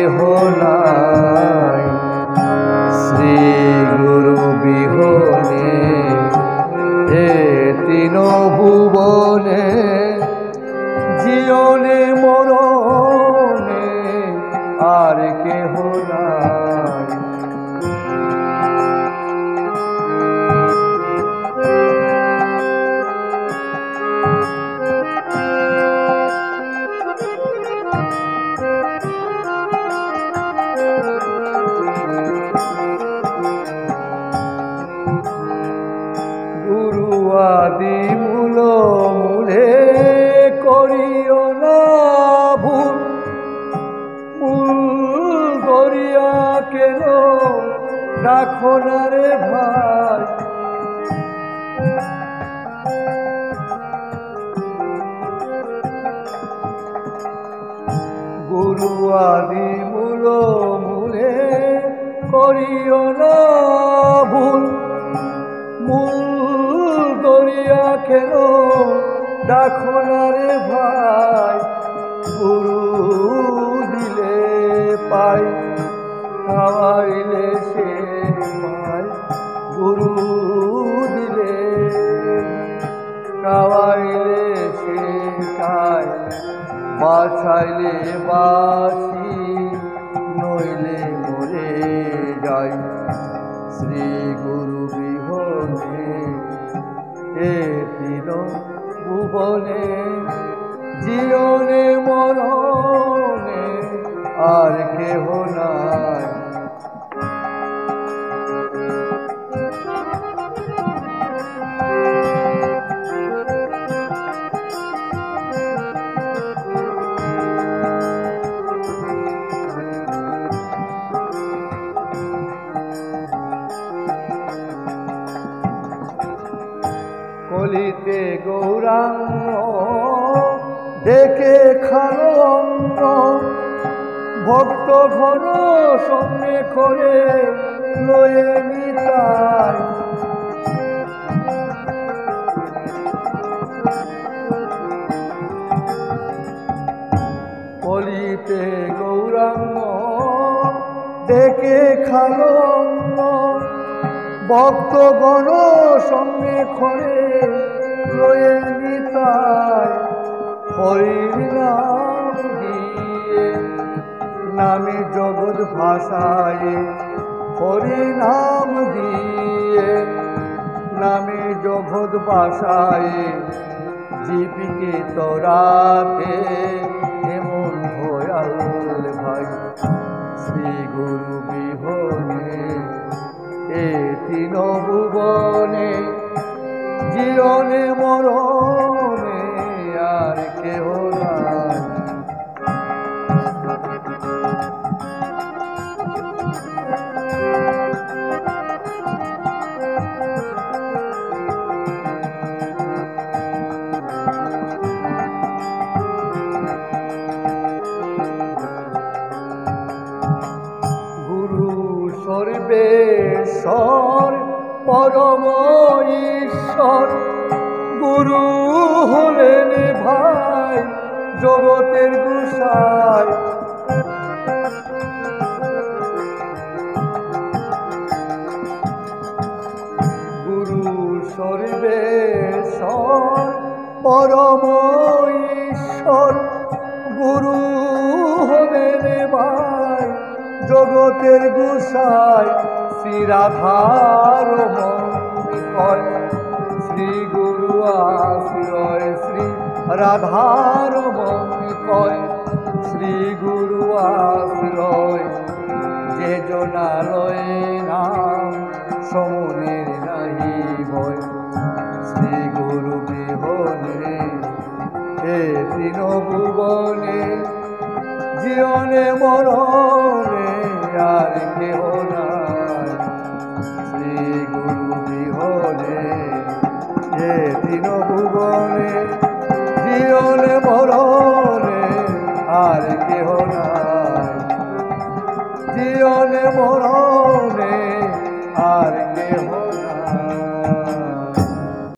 কেহ নাই শ্রী গুরু বিহনে এ তিন ভুবনে জীবনে মরণে আর কেহ নাই। গুরু আদি মূল মূলে করিও না ভুল, মূল করিয়া কেন রাখো না রে ভাই। গুরু আদি মূল মূলে করিও না ভুল, মূল করিয়া কেন ডাকো না রে ভাই। গুরু দিলে পাই খাওয়াইলে সে পাই, গুরু দিলে খাওয়াইলে সে খায়, বাছাইলে বাসি নইলে মরে যাই। শ্রী গুরু বিহনে এ তিন ভুবনে জীবনে মরণে আর কেহ নাই। কলিতে গৌরাঙ্গ দেখে খালো অঙ্গ, ভক্ত ঘন সঙ্গে করে লয়ে নিতাই। কলিতে গৌরাঙ্গ দেখে খালো অঙ্গ, ভক্ত গণ সঙ্গে করে লয়ে নিতাই। হরির নাম দিয়ে নামে জগৎ ভাষায়, হরি নাম দিয়ে নামে জগৎ ভাষায়, জীবিকে তরাতে এমন ভয়াল ভাই। শ্রী গুরু বিহনে এ তিন ভুবনে জীবনে মরণে আর কেহ নাই। গুরু সর্বেশ্বর পরম ঈশ্বর, গুরু হলেন ভাই জগতের গোসাই। গুরু সর্বেশ্বর পরম ঈশ্বর, গুরু হলেন ভাই জগতের গোসাই। শ্রী রাধার কয় শ্রী গুরু আশ্রয়, শ্রী রাধার কয় শ্রী গুরু আশ্রয়। যে জনালয় নাম সমনের নাহি ভয়। শ্রী গুরু বিহনে এ তিন ভুবনে জীবনে মরণে আর কেহ নাই। শ্রী গুরু বিহনে এ তিন ভুবনে জীবনে মরণে আর কেহ নাই। জীবনে মরণে আর কেহ নাই।